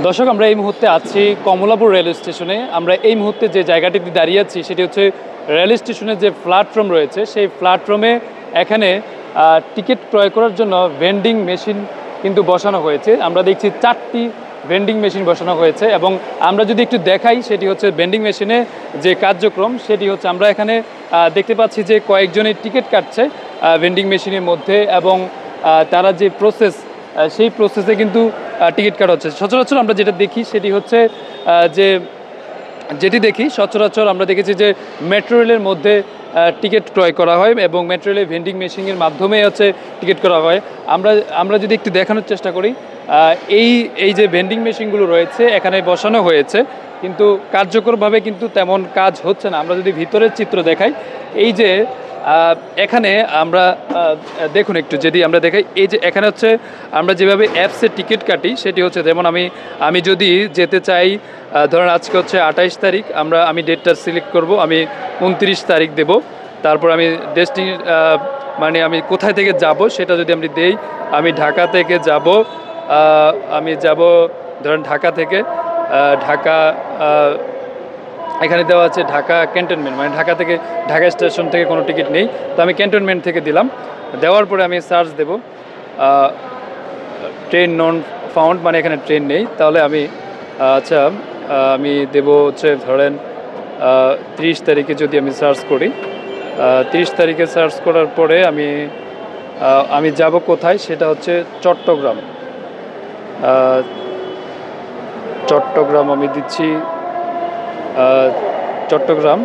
দর্শক, আমরা এই মুহূর্তে আছি কমলাপুর রেল স্টেশনে। আমরা এই মুহূর্তে যে জায়গাটিতে দাঁড়িয়ে আছি সেটি হচ্ছে রেল স্টেশনের যে প্ল্যাটফর্ম রয়েছে, সেই প্ল্যাটফর্মে এখানে টিকিট ক্রয় করার জন্য ভেন্ডিং মেশিন কিন্তু বসানো হয়েছে। আমরা দেখছি 4টি ভেন্ডিং মেশিন বসানো হয়েছে এবং আমরা যদি একটু দেখাই, সেটি হচ্ছে ভেন্ডিং মেশিনে যে কার্যক্রম সেটি হচ্ছে আমরা এখানে দেখতে পাচ্ছি যে কয়েকজনের টিকিট কাটছে ভেন্ডিং মেশিনের মধ্যে এবং তারা যে প্রসেস, সেই প্রসেসে কিন্তু টিকিট কাটা হচ্ছে। সচরাচর আমরা যেটা দেখি সেটি হচ্ছে সচরাচর আমরা দেখেছি যে মেট্রো রেলের মধ্যে টিকিট ক্রয় করা হয় এবং মেট্রো রেলের ভেন্ডিং মেশিনের মাধ্যমে হচ্ছে টিকিট করা হয়। আমরা যদি একটু দেখানোর চেষ্টা করি, এই যে ভেন্ডিং মেশিনগুলো রয়েছে এখানে বসানো হয়েছে, কিন্তু কার্যকরভাবে কিন্তু তেমন কাজ হচ্ছে না। আমরা যদি ভিতরের চিত্র দেখাই, এই যে এখানে আমরা দেখুন একটু যদি আমরা দেখাই, এই যে এখানে হচ্ছে আমরা যেভাবে অ্যাপসে টিকিট কাটি সেটি হচ্ছে, যেমন আমি যদি যেতে চাই, ধরেন আজকে হচ্ছে 28 তারিখ, আমি ডেটটা সিলেক্ট করব, আমি 29 তারিখ দেব, তারপর আমি মানে আমি কোথায় থেকে যাব সেটা যদি আমি দেই, আমি ঢাকা থেকে যাব, আমি যাব ধরেন ঢাকা থেকে ঢাকা, এখানে দেওয়া আছে ঢাকা ক্যান্টনমেন্ট, মানে ঢাকা স্টেশন থেকে কোনো টিকিট নেই, তো আমি ক্যান্টনমেন্ট থেকে দিলাম। দেওয়ার পরে আমি সার্চ দেব ট্রেন নন ফাউন্ড, মানে এখানে ট্রেন নেই। তাহলে আমি আমি দেব হচ্ছে ধরেন 30 তারিখে যদি আমি সার্চ করি, 30 তারিখে সার্চ করার পরে আমি যাব কোথায়, সেটা হচ্ছে চট্টগ্রাম আমি দিচ্ছি চট্টগ্রাম।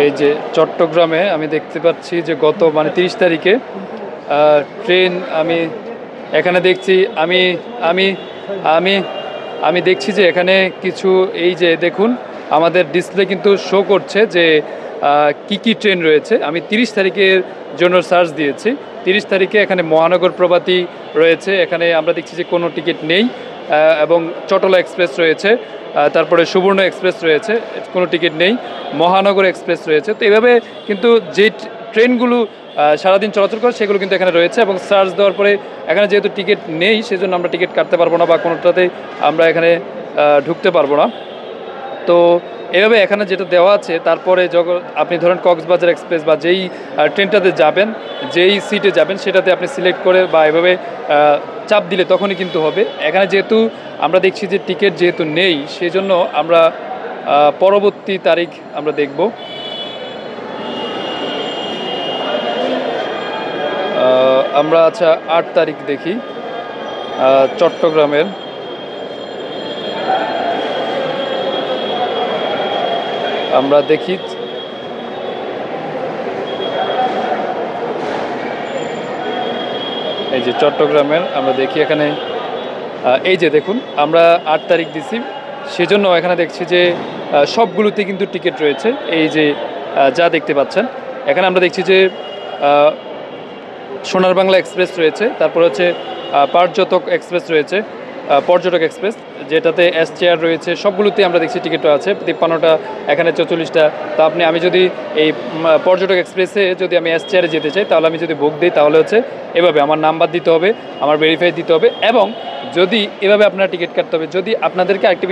এই যে চট্টগ্রামে আমি দেখতে পাচ্ছি যে গত 30 তারিখে ট্রেন আমি এখানে দেখছি, আমি দেখছি যে এখানে কিছু, এই যে দেখুন আমাদের ডিসপ্লে কিন্তু শো করছে যে কি ট্রেন রয়েছে। আমি 30 তারিখের জন্য সার্চ দিয়েছি। 30 তারিখে এখানে মহানগর প্রভাতী রয়েছে, এখানে আমরা দেখছি যে কোনো টিকিট নেই, এবং চটলা এক্সপ্রেস রয়েছে, তারপরে সুবর্ণ এক্সপ্রেস রয়েছে, কোনো টিকিট নেই, মহানগর এক্সপ্রেস রয়েছে। তো এইভাবে কিন্তু যে ট্রেনগুলো সারাদিন চলাচল করে সেগুলো কিন্তু এখানে রয়েছে, এবং সার্চ দেওয়ার পরে এখানে যেহেতু টিকিট নেই সেজন্য আমরা টিকিট কাটতে পারবো না বা কোনোটাতেই আমরা এখানে ঢুকতে পারবো না। তো এভাবে এখানে যেটা দেওয়া আছে, তারপরে যখন আপনি ধরেন কক্সবাজার এক্সপ্রেস বা যেই ট্রেনটাতে যাবেন, যেই সিটে যাবেন সেটাতে আপনি সিলেক্ট করে বা এভাবে চাপ দিলে তখনই কিন্তু হবে। এখানে যেহেতু আমরা দেখছি যে টিকিট যেহেতু নেই, সেজন্য আমরা পরবর্তী তারিখ আমরা দেখব। আমরা 8 তারিখ দেখি চট্টগ্রামের। আমরা দেখি এই যে চট্টগ্রামের, আমরা দেখি এখানে এই যে দেখুন আমরা 8 তারিখ দিছি, সেজন্য এখানে দেখছি যে সবগুলোতে কিন্তু টিকিট রয়েছে। এই যে যা দেখতে পাচ্ছেন এখানে আমরা দেখছি যে সোনার বাংলা এক্সপ্রেস রয়েছে, তারপর হচ্ছে পর্যটক এক্সপ্রেস যেটাতে এস চেয়ার রয়েছে, সবগুলোতে আমরা দেখছি টিকিট আছে 53টা, এখানে 44টা। তো আমি যদি এই পর্যটক এক্সপ্রেসে যদি আমি এস চেয়ারে যেতে চাই, তাহলে আমি যদি বুক দিই তাহলে হচ্ছে এভাবে আমার নাম্বার দিতে হবে, আমার ভেরিফাই দিতে হবে, এবং যদি এভাবে আপনার টিকিট কাটতে হবে। যদি আপনাদেরকে আরেকটি